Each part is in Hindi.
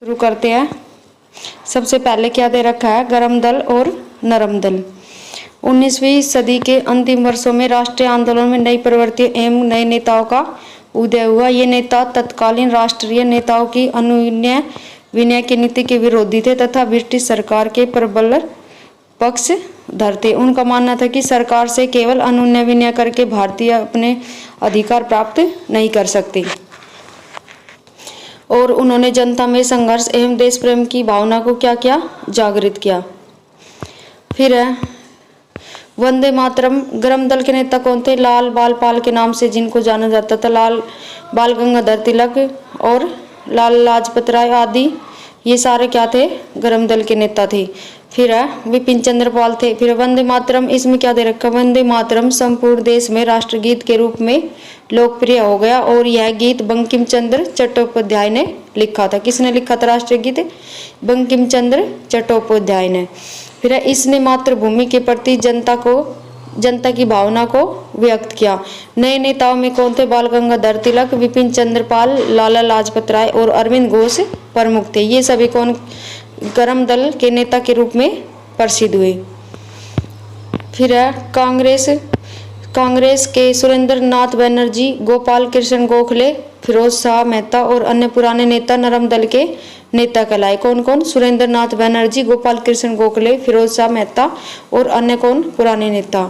शुरू करते हैं। सबसे पहले क्या दे रखा है, गरम दल और नरम दल। 19वीं सदी के अंतिम वर्षों में राष्ट्रीय आंदोलन में नई प्रवृत्ति एवं नए नेताओं का उदय हुआ। ये नेता तत्कालीन राष्ट्रीय नेताओं की अनुनय विनय की नीति के विरोधी थे तथा ब्रिटिश सरकार के प्रबल पक्षधर थे। उनका मानना था कि सरकार से केवल अनुनय विनय करके भारतीय अपने अधिकार प्राप्त नहीं कर सकते और उन्होंने जनता में संघर्ष एवं देश प्रेम की भावना को क्या किया, जागृत किया। फिर है वंदे मातरम। गरम दल के नेता कौन थे? लाल बाल पाल के नाम से जिनको जाना जाता था, लाल बाल गंगाधर तिलक और लाल लाजपत राय आदि, ये सारे क्या थे, गरम दल के नेता थे। फिर है विपिन चंद्र पाल थे। फिर वंदे मातरम, इसमें क्या दे रखा, वंदे मातरम संपूर्ण देश में राष्ट्रगीत के रूप में लोकप्रिय हो गया और यह गीत बंकिम चंद्र चट्टोपाध्याय ने लिखा था। किसने लिखा था राष्ट्रीय गीत? बंकिम चंद्र चट्टोपाध्याय ने। फिर इसने मातृभूमि के प्रति जनता की भावना को व्यक्त किया। नए नेताओं में कौन थे? बाल गंगाधर तिलक, विपिन चंद्र पाल, लाला लाजपत राय और अरविंद घोष प्रमुख थे। ये सभी कौन गरम दल के नेता के रूप में प्रसिद्ध हुए। फिर है कांग्रेस के सुरेंद्र नाथ बनर्जी, गोपाल कृष्ण गोखले, फिरोज शाह मेहता और अन्य पुराने नेता नरम दल के नेता कहलाए। कौन कौन? सुरेंद्र नाथ बनर्जी, गोपाल कृष्ण गोखले, फिरोज शाह मेहता और अन्य कौन? पुराने नेता।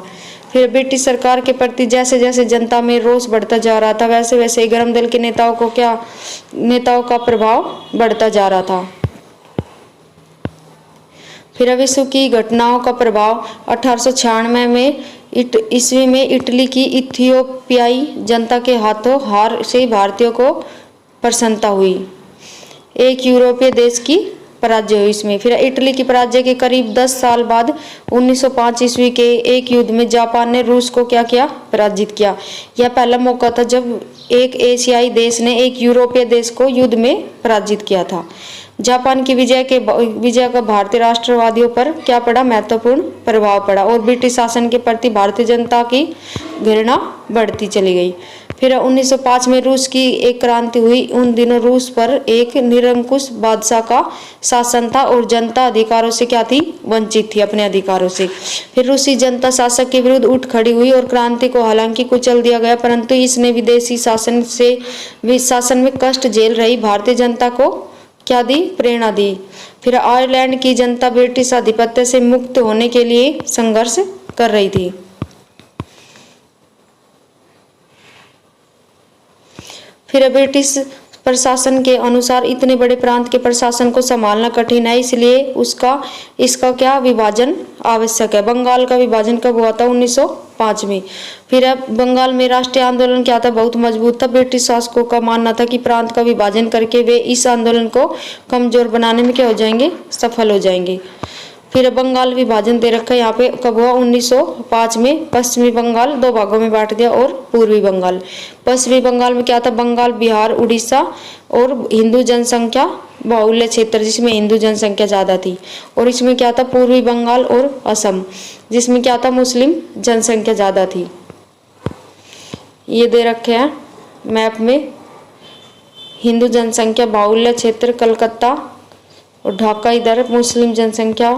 फिर ब्रिटिश सरकार के प्रति जैसे जैसे जनता में रोष बढ़ता जा रहा था वैसे वैसे गरम दल के नेताओं का प्रभाव बढ़ता जा रहा था। फिर विश्व की घटनाओं का प्रभाव। 1896 ईस्वी में इटली की इथियोपियाई जनता के हाथों हार से भारतीयों को प्रसन्नता हुई। एक यूरोपीय देश की पराजय हुई इसमें। फिर इटली की पराजय के करीब 10 साल बाद 1905 ईस्वी के एक युद्ध में जापान ने रूस को क्या किया, पराजित किया। यह पहला मौका था जब एक एशियाई देश ने एक यूरोपीय देश को युद्ध में पराजित किया था। जापान की विजय का भारतीय राष्ट्रवादियों पर क्या पड़ा, महत्वपूर्ण प्रभाव पड़ा और ब्रिटिश शासन के प्रति भारतीय जनता की घृणा बढ़ती चली गई। फिर 1905 में रूस की एक क्रांति हुई। उन दिनों रूस पर एक निरंकुश बादशाह का शासन था और जनता अधिकारों से क्या थी, वंचित थी, अपने अधिकारों से। फिर रूसी जनता शासक के विरुद्ध उठ खड़ी हुई और क्रांति को हालांकि कुचल दिया गया, परंतु इसने विदेशी शासन में कष्ट झेल रही भारतीय जनता को क्या दी, प्रेरणा दी। फिर आयरलैंड की जनता ब्रिटिश आधिपत्य से मुक्त होने के लिए संघर्ष कर रही थी। फिर ब्रिटिश प्रशासन के अनुसार इतने बड़े प्रांत के प्रशासन को संभालना कठिन है, इसलिए इसका क्या विभाजन आवश्यक है। बंगाल का विभाजन कब हुआ था? 1905 में। फिर बंगाल में राष्ट्रीय आंदोलन क्या था, बहुत मजबूत था। ब्रिटिश शासकों का मानना था कि प्रांत का विभाजन करके वे इस आंदोलन को कमजोर बनाने में क्या हो जाएंगे, सफल हो जाएंगे। फिर बंगाल विभाजन दे रखा है यहाँ पे, कब हुआ? 1905 में। पश्चिमी बंगाल 2 भागों में बांट दिया और पूर्वी बंगाल। पश्चिमी बंगाल में क्या था, बंगाल, बिहार, उड़ीसा और हिंदू जनसंख्या बाहुल्य क्षेत्र जिसमें हिंदू जनसंख्या ज्यादा थी। और इसमें क्या था, पूर्वी बंगाल और असम जिसमें क्या था, मुस्लिम जनसंख्या ज्यादा थी। ये दे रखे हैं मैप में, हिंदू जनसंख्या बाहुल्य क्षेत्र कलकत्ता और ढाका इधर, मुस्लिम जनसंख्या।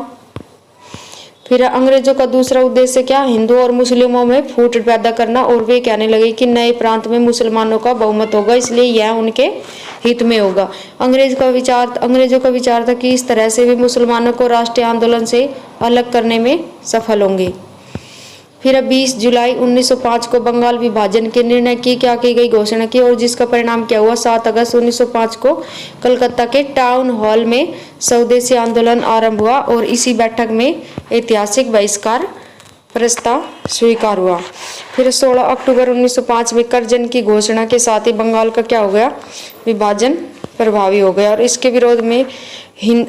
फिर अंग्रेजों का दूसरा उद्देश्य क्या, हिंदू और मुस्लिमों में फूट पैदा करना और वे कहने लगे कि नए प्रांत में मुसलमानों का बहुमत होगा, इसलिए यह उनके हित में होगा। अंग्रेजों का विचार था कि इस तरह से वे मुसलमानों को राष्ट्रीय आंदोलन से अलग करने में सफल होंगे। फिर 20 जुलाई 1905 को बंगाल विभाजन के निर्णय की क्या की गई, घोषणा की और जिसका परिणाम क्या हुआ, 7 अगस्त 1905 को कलकत्ता के टाउन हॉल में स्वदेशी आंदोलन आरंभ हुआ और इसी बैठक में ऐतिहासिक बहिष्कार प्रस्ताव स्वीकार हुआ। फिर 16 अक्टूबर 1905 में करजन की घोषणा के साथ ही बंगाल का क्या हो गया, विभाजन प्रभावी हो गया और इसके विरोध में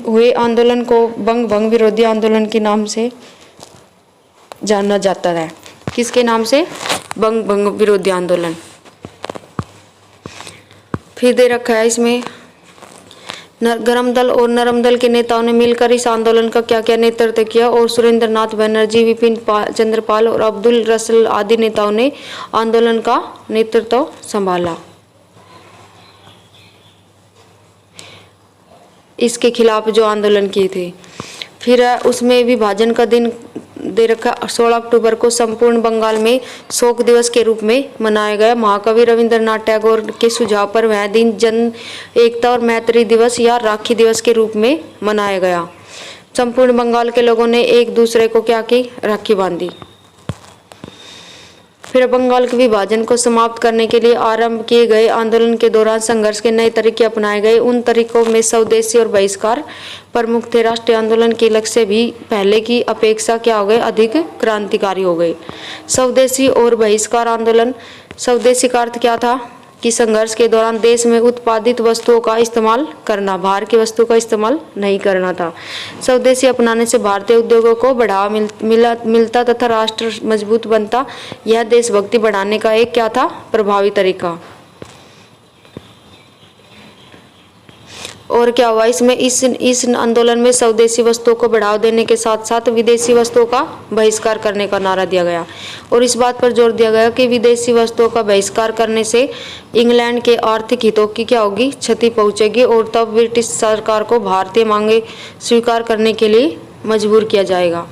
हुए आंदोलन को बंग विरोधी आंदोलन के नाम से जाना जाता है। किसके नाम से? बंग विरोधी आंदोलन। फिर दे रखा है इसमें, गरम दल और नरम दल के नेताओं ने मिलकर इस आंदोलन का क्या क्या नेतृत्व किया और सुरेंद्र नाथ बनर्जी, विपिन चंद्र पाल और अब्दुल रसल आदि नेताओं ने आंदोलन का नेतृत्व संभाला। इसके खिलाफ जो आंदोलन किए थे। फिर उसमें विभाजन का दिन दे रखा 16 अक्टूबर को संपूर्ण बंगाल में शोक दिवस के रूप में मनाया गया। महाकवि रविंद्रनाथ टैगोर के सुझाव पर वह दिन जन एकता और मैत्री दिवस या राखी दिवस के रूप में मनाया गया। संपूर्ण बंगाल के लोगों ने एक दूसरे को क्या की, राखी बांधी। फिर बंगाल के विभाजन को समाप्त करने के लिए आरंभ किए गए आंदोलन के दौरान संघर्ष के नए तरीके अपनाए गए। उन तरीकों में स्वदेशी और बहिष्कार प्रमुख थे। राष्ट्रीय आंदोलन के लक्ष्य भी पहले की अपेक्षा क्या हो गए, अधिक क्रांतिकारी हो गए। स्वदेशी और बहिष्कार आंदोलन, स्वदेशी का अर्थ क्या था कि संघर्ष के दौरान देश में उत्पादित वस्तुओं का इस्तेमाल करना, बाहर की वस्तु का इस्तेमाल नहीं करना था। स्वदेशी अपनाने से भारतीय उद्योगों को बढ़ावा मिलता तथा राष्ट्र मजबूत बनता। यह देशभक्ति बढ़ाने का एक क्या था, प्रभावी तरीका। और क्या हुआ इसमें, इस आंदोलन में स्वदेशी वस्तुओं को बढ़ावा देने के साथ साथ विदेशी वस्तुओं का बहिष्कार करने का नारा दिया गया। और इस बात पर जोर दिया गया कि विदेशी वस्तुओं का बहिष्कार करने से इंग्लैंड के आर्थिक हितों की क्या होगी, क्षति पहुंचेगी। और तब ब्रिटिश सरकार को भारतीय मांगे स्वीकार करने के लिए मजबूर किया जाएगा।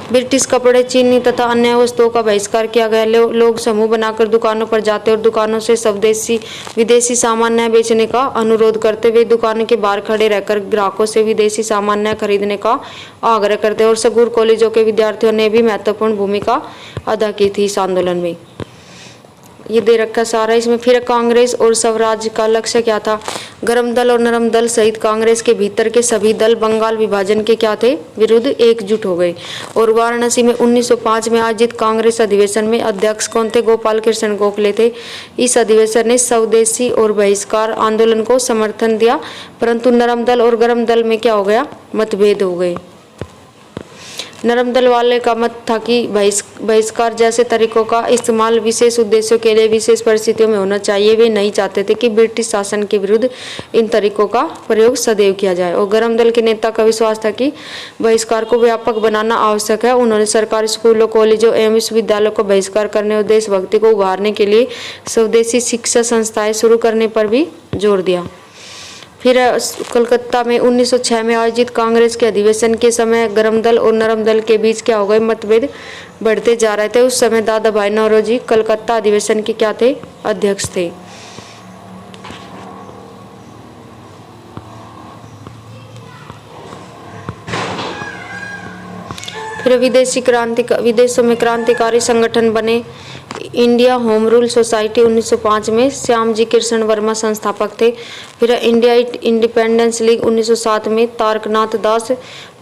ब्रिटिश कपड़े, चीनी तथा अन्य वस्तुओं का बहिष्कार किया गया। लोग समूह बनाकर दुकानों पर जाते और दुकानों से स्वदेशी विदेशी सामान न बेचने का अनुरोध करते। वे दुकान के बाहर खड़े रहकर ग्राहकों से विदेशी सामान न खरीदने का आग्रह करते। और स्कूल कॉलेजों के विद्यार्थियों ने भी महत्वपूर्ण भूमिका अदा की थी इस आंदोलन में। ये दे रखा सारा इसमें। फिर कांग्रेस और स्वराज का लक्ष्य क्या था, गर्म दल और नरम दल सहित कांग्रेस के भीतर के सभी दल बंगाल विभाजन के क्या थे, विरुद्ध एकजुट हो गए। और वाराणसी में 1905 में आयोजित कांग्रेस अधिवेशन में अध्यक्ष कौन थे, गोपाल कृष्ण गोखले थे। इस अधिवेशन ने स्वदेशी और बहिष्कार आंदोलन को समर्थन दिया, परंतु नरम दल और गर्म दल में क्या हो गया, मतभेद हो गए। नरम दल वाले का मत था कि बहिष्कार जैसे तरीकों का इस्तेमाल विशेष उद्देश्यों के लिए विशेष परिस्थितियों में होना चाहिए। वे नहीं चाहते थे कि ब्रिटिश शासन के विरुद्ध इन तरीकों का प्रयोग सदैव किया जाए। और गर्म दल के नेता का विश्वास था कि बहिष्कार को व्यापक बनाना आवश्यक है। उन्होंने सरकारी स्कूलों, कॉलेजों एवं विश्वविद्यालयों को बहिष्कार करने और देशभक्ति को उभारने के लिए स्वदेशी शिक्षा संस्थाएं शुरू करने पर भी जोर दिया। फिर कलकत्ता में 1906 में आयोजित कांग्रेस के अधिवेशन के समय गर्म दल और नरम दल के बीच क्या हो गए, मतभेद बढ़ते जा रहे थे। उस समय दादा भाई नौरोजी कलकत्ता अधिवेशन के क्या थे, अध्यक्ष थे। फिर विदेशों में क्रांतिकारी संगठन बने। इंडिया होम रूल सोसाइटी 1905 में श्यामजी कृष्ण वर्मा संस्थापक थे। फिर इंडिया इंडिपेंडेंस लीग 1907 में तारकनाथ दास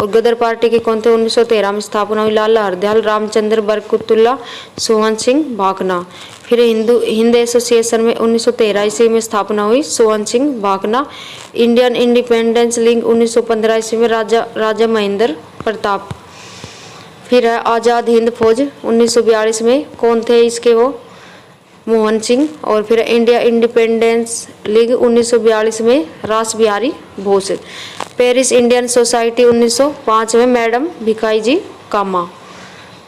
और गदर पार्टी के कौन थे, 1913 में स्थापना हुई। लाला हरदयाल, रामचंद्र बरकतुल्ला, सोहन सिंह भाकना। फिर हिंद एसोसिएशन में 1913 ईस्वी में स्थापना हुई, Sohan Singh Bhakna. Indian independence league 1915 ईस्वी में राजा महेंद्र प्रताप। फिर है आज़ाद हिंद फौज 1942 में कौन थे इसके, वो मोहन सिंह। और फिर इंडिया इंडिपेंडेंस लीग 1942 में रास Bihari Bose. Paris Indian society 1905 में मैडम भिखाई जी कामा।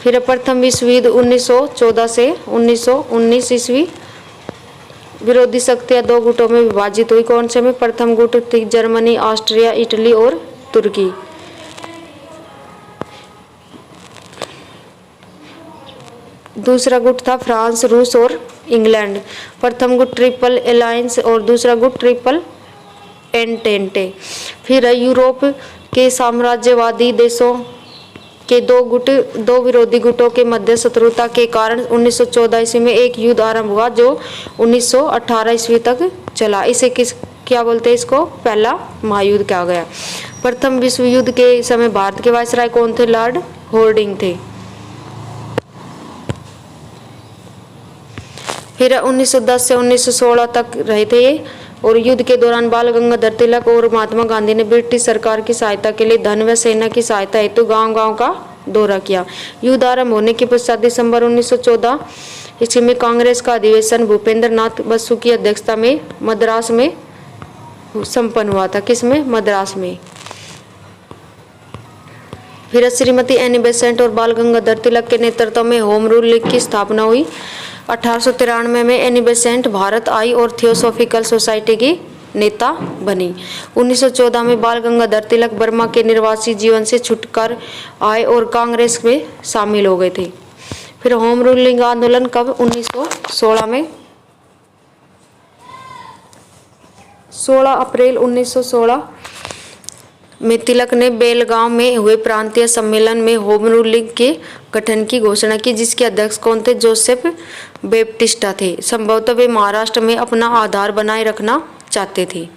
फिर प्रथम विश्व युद्ध 1914 से 1919 ईस्वी। विरोधी शक्तियाँ दो गुटों में विभाजित हुई। कौन से में, प्रथम गुट थी जर्मनी, ऑस्ट्रिया, इटली और तुर्की। दूसरा गुट था फ्रांस, रूस और इंग्लैंड। प्रथम गुट ट्रिपल अलायंस और दूसरा गुट ट्रिपल एंटेंटे। फिर यूरोप के साम्राज्यवादी देशों के दो विरोधी गुटों के मध्य शत्रुता के कारण 1914 ईस्वी में एक युद्ध आरंभ हुआ जो 1918 ईस्वी तक चला। इसे क्या बोलते हैं, इसको पहला महायुद्ध कहा गया। प्रथम विश्व युद्ध के समय भारत के वायसराय कौन थे, लॉर्ड होर्डिंग थे। फिर 1910 से 1916 तक रहे थे ये। और युद्ध के दौरान बाल गंगाधर तिलक और महात्मा गांधी ने ब्रिटिश सरकार की सहायता के लिए धन व सेना की सहायता हेतु गांव-गांव का दौरा किया। युद्ध आरंभ होने के पश्चात दिसंबर 1914 ईस्वी में कांग्रेस का अधिवेशन भूपेंद्र नाथ बसु की अध्यक्षता में मद्रास में संपन्न हुआ था। किसमें, मद्रास में। फिर श्रीमती एनी बेसेंट और बाल गंगाधर तिलक के नेतृत्व में होम रूल लीग की स्थापना हुई। 1893 में एनी बेसेंट भारत आई और थियोसॉफिकल सोसाइटी की नेता बनी। 1914 में बाल गंगाधर तिलक बर्मा के निर्वासित जीवन से छुटकर आए और कांग्रेस में शामिल हो गए थे। फिर होम रूलिंग आंदोलन कब? 1916 में 16 अप्रैल 1916 में तिलक ने बेलगांव में हुए प्रांतीय सम्मेलन में होम रूलिंग के गठन की घोषणा की, जिसके अध्यक्ष कौन थे? जोसेफ बैप्टिस्टा थे। संभवतः वे महाराष्ट्र में अपना आधार बनाए रखना चाहते थे।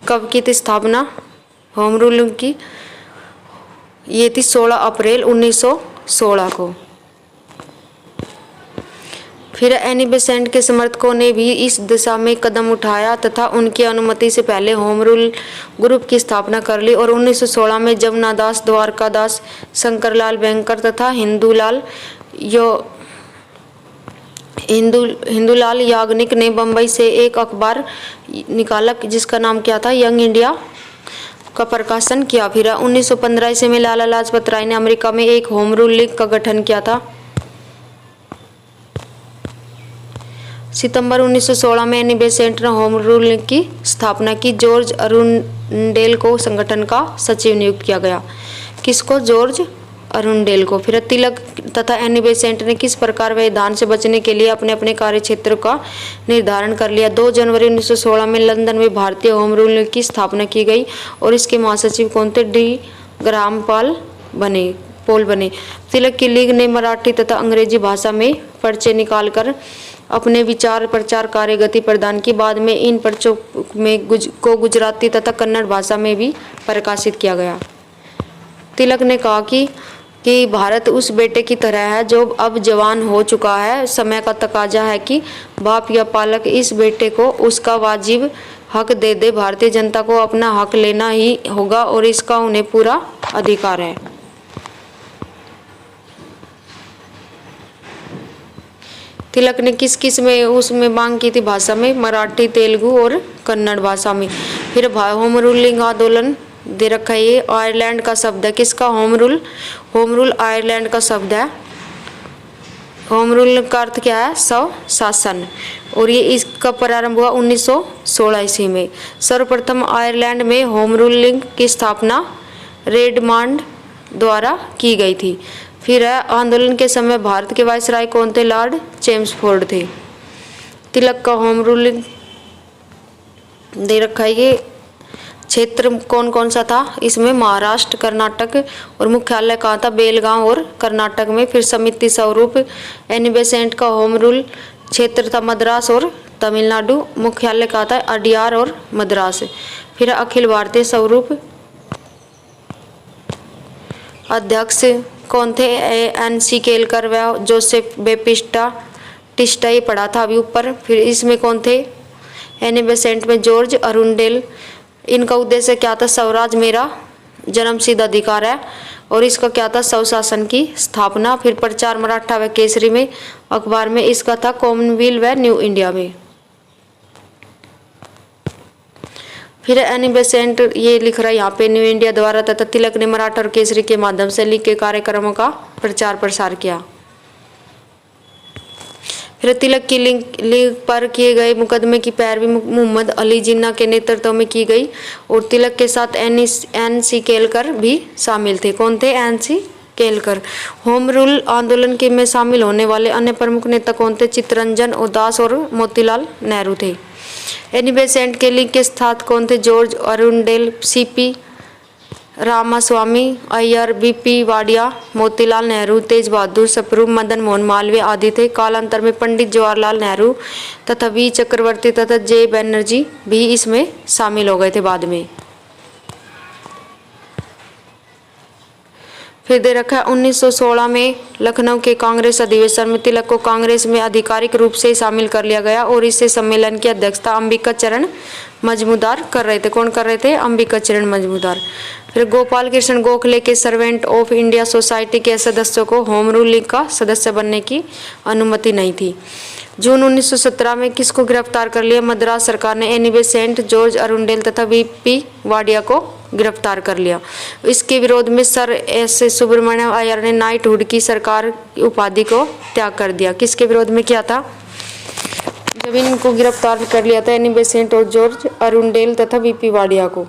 कब की थी स्थापना होम रूलिंग की? ये थी 16 अप्रैल 1916 को। फिर एनी बेसेंट के समर्थकों ने भी इस दिशा में कदम उठाया तथा उनकी अनुमति से पहले होम रूल ग्रुप की स्थापना कर ली और 1916 में जमुनादास, द्वारकादास, शंकरलाल बैंकर तथा हिंदूलाल याग्निक ने बम्बई से एक अखबार निकाला जिसका नाम क्या था? यंग इंडिया का प्रकाशन किया। फिर 1915 ईस्वी में लाला लाजपत राय ने अमेरिका में एक होम रूल लीग का गठन किया था। सितंबर 1916 में एनी बेसेंट ने होम रूल लीग की स्थापना की। जॉर्ज अरुंडेल को संगठन का सचिव नियुक्त किया गया। किसको? जॉर्ज अरुंडेल को। फिर तिलक तथा एनी बेसेंट ने किस प्रकार व्यवधान से बचने के लिए अपने अपने कार्य क्षेत्र का निर्धारण कर लिया? 2 जनवरी 1916 में लंदन में भारतीय होम रूल लीग की स्थापना की गई और इसके महासचिव कौन थे? डी ग्राहम पोल बने। तिलक की लीग ने मराठी तथा अंग्रेजी भाषा में पर्चे निकालकर अपने विचार प्रचार कार्य गति प्रदान की। बाद में इन पर्चों में गुजराती तथा कन्नड़ भाषा में भी प्रकाशित किया गया। तिलक ने कहा कि भारत उस बेटे की तरह है जो अब जवान हो चुका है। समय का तकाजा है कि बाप या पालक इस बेटे को उसका वाजिब हक दे दे। भारतीय जनता को अपना हक लेना ही होगा और इसका उन्हें पूरा अधिकार है। तिलक ने किस किस में उसमें मांग की थी भाषा में? मराठी, तेलुगु और कन्नड़ भाषा में। फिर होम रूलिंग आंदोलन दे रखा है। ये आयरलैंड का शब्द है। किसका? होम रूल आयरलैंड का शब्द है। होम रूल का अर्थ क्या है? स्वशासन। और ये इसका प्रारंभ हुआ 1916 ईस्वी में। सर्वप्रथम आयरलैंड में होम रूलिंग की स्थापना रेडमांड द्वारा की गई थी। फिर आंदोलन के समय भारत के वायसराय कौन थे? लॉर्ड चेम्सफोर्ड थे। तिलक का होम रूलिंग दे रखा है। ये क्षेत्र कौन कौन सा था? इसमें महाराष्ट्र, कर्नाटक और मुख्यालय कहाँ था? बेलगांव और कर्नाटक में। फिर समिति स्वरूप एनी बेसेंट का होम रूल क्षेत्र था मद्रास और तमिलनाडु। मुख्यालय कहाँ था? अडियार और मद्रास। फिर अखिल भारतीय स्वरूप अध्यक्ष कौन थे? एन.सी. केलकर व जोसेफ बैप्टिस्टा ये पढ़ा था अभी ऊपर। फिर इसमें कौन थे? एनी बेसेंट में जॉर्ज अरुंडेल। इनका उद्देश्य क्या था? स्वराज मेरा जन्मसिद्ध अधिकार है। और इसका क्या था? स्वशासन की स्थापना। फिर प्रचार मराठा व केसरी में अखबार में। इसका था कॉमनवेल्थ व न्यू इंडिया में। फिर एनी बेसेंट ये लिख रहा है यहाँ पे न्यू इंडिया द्वारा तथा तिलक ने मराठा और केसरी के माध्यम से लीग के कार्यक्रमों का प्रचार प्रसार किया। फिर तिलक की लीग पर किए गए मुकदमे की पैरवी मोहम्मद अली जिन्ना के नेतृत्व में की गई और तिलक के साथ एन.सी. केलकर भी शामिल थे। कौन थे? एन.सी. केलकर। होम रूल आंदोलन के में शामिल होने वाले अन्य प्रमुख नेता कौन थे? चित्तरंजन दास और मोतीलाल नेहरू थे। एनी बेसेंट के लीग के साथ कौन थे? George Arundale, C P. Ramaswamy Iyer, B P. Wadia, Motilal Nehru, Tej Bahadur Sapru, Madan Mohan Malaviya आदि थे। कालांतर में पंडित जवाहरलाल नेहरू तथा वी चक्रवर्ती तथा जे बनर्जी भी इसमें शामिल हो गए थे बाद में। फिर दे रखा है 1916 में लखनऊ के कांग्रेस अधिवेशन में तिलक को कांग्रेस में आधिकारिक रूप से शामिल कर लिया गया और इससे सम्मेलन की अध्यक्षता अंबिका चरण मजमूदार कर रहे थे। कौन कर रहे थे? अंबिका चरण मजमूदार। फिर गोपाल कृष्ण गोखले के सर्वेंट ऑफ इंडिया सोसाइटी के सदस्यों को होम रूल लीग का सदस्य बनने की अनुमति नहीं थी। जून 1917 में किसको गिरफ्तार कर लिया? मद्रास सरकार ने एनी बेसेंट, जॉर्ज अरुंडेल तथा वीपी वाडिया को गिरफ्तार कर लिया। इसके विरोध में सर एस सुब्रमण्यम अय्यर ने नाइटहुड की सरकार उपाधि को त्याग कर दिया। किसके विरोध में किया था? जब इनको गिरफ्तार कर लिया था एनी बेसेंट और जॉर्ज अरुंडेल तथा वीपी वाडिया को।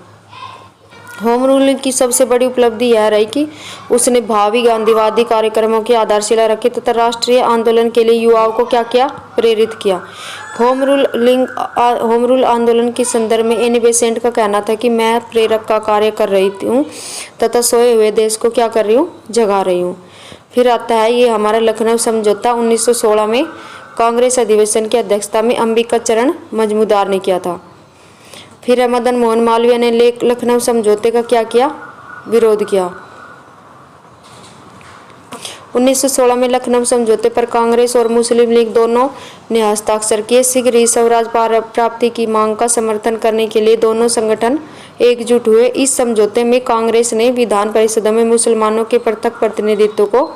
होम रूल की सबसे बड़ी उपलब्धि यह रही कि उसने भावी गांधीवादी कार्यक्रमों की आधारशिला रखी तथा राष्ट्रीय आंदोलन के लिए युवाओं को क्या किया? प्रेरित किया। होम रूल आंदोलन के संदर्भ में एनी बेसेंट का कहना था कि मैं प्रेरक का कार्य कर रही हूँ तथा सोए हुए देश को क्या कर रही हूँ? जगा रही हूँ। फिर आता है ये हमारा लखनऊ समझौता 1916 में कांग्रेस अधिवेशन की अध्यक्षता में अंबिका चरण मजमूदार ने किया था। फिर मदन मोहन मालवीय ने लखनऊ समझौते का क्या किया? विरोध किया। 1916 में लखनऊ समझौते पर कांग्रेस और मुस्लिम लीग दोनों ने हस्ताक्षर किए। शीघ्र ही स्वराज प्राप्ति की मांग का समर्थन करने के लिए दोनों संगठन एकजुट हुए। इस समझौते में कांग्रेस ने विधान परिषदों में मुसलमानों के पृथक प्रतिनिधित्व को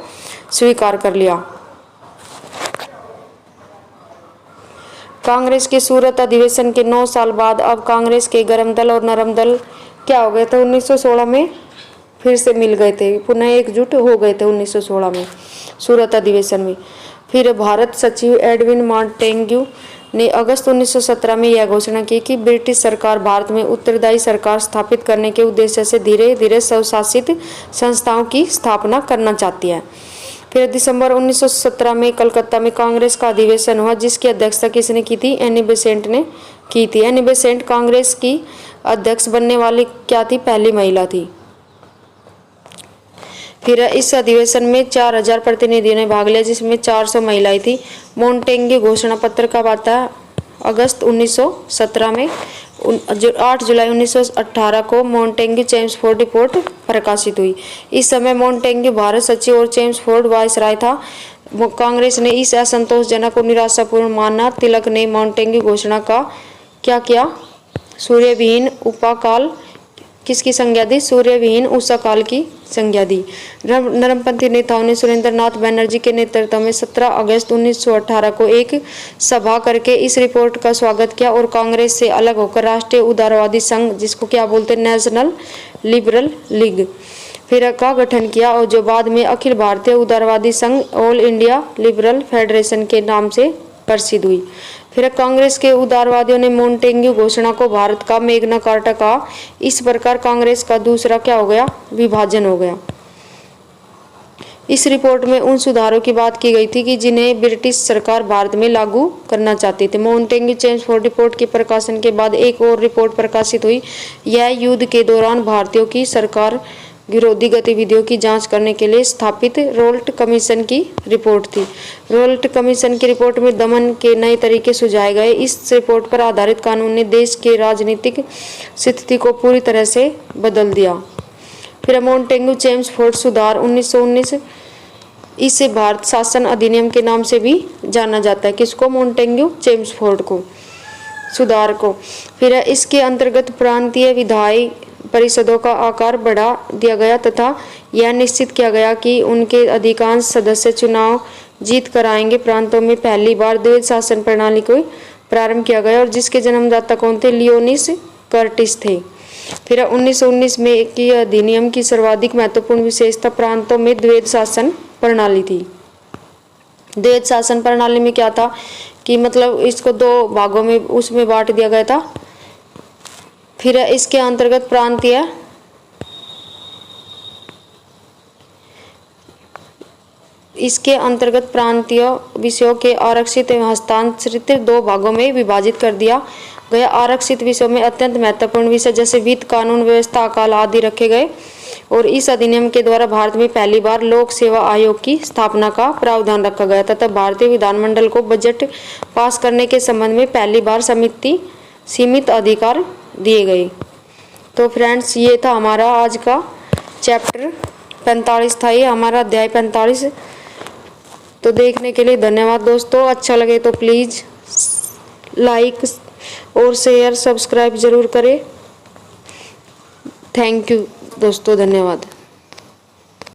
स्वीकार कर लिया। कांग्रेस के सूरत अधिवेशन के 9 साल बाद अब कांग्रेस के गरम दल और नरम दल क्या हो गए थे? 1916 में फिर से मिल गए थे, पुनः एकजुट हो गए थे 1916 में सूरत अधिवेशन में। फिर भारत सचिव एडविन मॉन्टेग्यू ने अगस्त 1917 में यह घोषणा की कि ब्रिटिश सरकार भारत में उत्तरदायी सरकार स्थापित करने के उद्देश्य से धीरे धीरे स्वशासित संस्थाओं की स्थापना करना चाहती है। फिर दिसंबर 1917 में कलकत्ता में कांग्रेस का अधिवेशन हुआ जिसकी अध्यक्षता किसने की थी? एनी बेसेंट ने की थी। एनी बेसेंट कांग्रेस की अध्यक्ष बनने वाली क्या थी? पहली महिला थी। फिर इस अधिवेशन में 4000 प्रतिनिधियों ने भाग लिया जिसमें 400 महिलाएं थी। मॉन्टेग्यू घोषणा पत्र कब आता है? अगस्त 1917 में। 8 जुलाई 1918 को मॉन्टेग्यू चेम्सफोर्ड रिपोर्ट प्रकाशित हुई। इस समय मॉन्टेग्यू भारत सचिव और चेम्सफोर्ड वायसराय था। कांग्रेस ने इस असंतोषजनक और निराशापूर्ण माना। तिलक ने मॉन्टेग्यू घोषणा का क्या किया? सूर्यविहीन उपाकाल किसकी संज्ञा दी? सूर्यविहीन उषाकाल की संज्ञा दी। नरमपंथी नेताओं ने सुरेंद्रनाथ बनर्जी के नेतृत्व में 17 अगस्त 1918 को एक सभा करके इस रिपोर्ट का स्वागत किया और कांग्रेस से अलग होकर राष्ट्रीय उदारवादी संघ, जिसको क्या बोलते हैं? नेशनल लिबरल लीग, फिर का गठन किया और जो बाद में अखिल भारतीय उदारवादी संघ ऑल इंडिया लिबरल फेडरेशन के नाम से प्रसिद्ध हुई। फिर कांग्रेस के उदारवादियों ने मॉन्टेग्यू घोषणा को भारत का मैग्ना कार्टा कहा। इस प्रकार कांग्रेस का दूसरा क्या हो गया? विभाजन हो गया। इस रिपोर्ट में उन सुधारों की बात की गई थी कि जिन्हें ब्रिटिश सरकार भारत में लागू करना चाहती थी। मॉन्टेग्यू चेम्सफोर्ड रिपोर्ट के प्रकाशन के बाद एक और रिपोर्ट प्रकाशित हुई। यह युद्ध के दौरान भारतीयों की सरकार विरोधी गतिविधियों की जांच करने के लिए स्थापित रोल्ट कमीशन की रिपोर्ट थी। रोल्ट कमीशन की रिपोर्ट में दमन के नए तरीके सुझाए गए। इस रिपोर्ट पर आधारित कानून ने देश के राजनीतिक स्थिति को पूरी तरह से बदल दिया। फिर मॉन्टेग्यू चेम्सफोर्ड सुधार 1919, इसे भारत शासन अधिनियम के नाम से भी जाना जाता है। किसको? मॉन्टेग्यू चेम्सफोर्ड को, सुधार को। फिर इसके अंतर्गत प्रांतीय विधायी परिषदों का आकार बढ़ा दिया गया तथा यह निश्चित किया गया कि उनके अधिकांश सदस्य चुनाव जीत कर आएंगे। प्रांतों में पहली बार द्वैध शासन प्रणाली को प्रारंभ किया गया और जिसके जन्मदाता कौन थे? लियोनिस कर्टिस थे। फिर 1919 में की अधिनियम की सर्वाधिक महत्वपूर्ण विशेषता प्रांतों में द्वैध शासन प्रणाली थी। द्वैध शासन प्रणाली में क्या था कि मतलब इसको 2 भागों में उसमें बांट दिया गया था। फिर इसके अंतर्गत प्रांतीय विषयों के आरक्षित एवं हस्तांतरित 2 भागों में विभाजित कर दिया गया। आरक्षित विषयों में अत्यंत महत्वपूर्ण विषय जैसे वित्त, कानून व्यवस्था, अकाल आदि रखे गए और इस अधिनियम के द्वारा भारत में पहली बार लोक सेवा आयोग की स्थापना का प्रावधान रखा गया तथा भारतीय विधानमंडल को बजट पास करने के संबंध में पहली बार सीमित अधिकार दिए गए। तो फ्रेंड्स, ये था हमारा आज का चैप्टर 45 था, ये हमारा अध्याय 45। तो देखने के लिए धन्यवाद दोस्तों। अच्छा लगे तो प्लीज़ लाइक, और शेयर सब्सक्राइब जरूर करें। थैंक यू दोस्तों, धन्यवाद।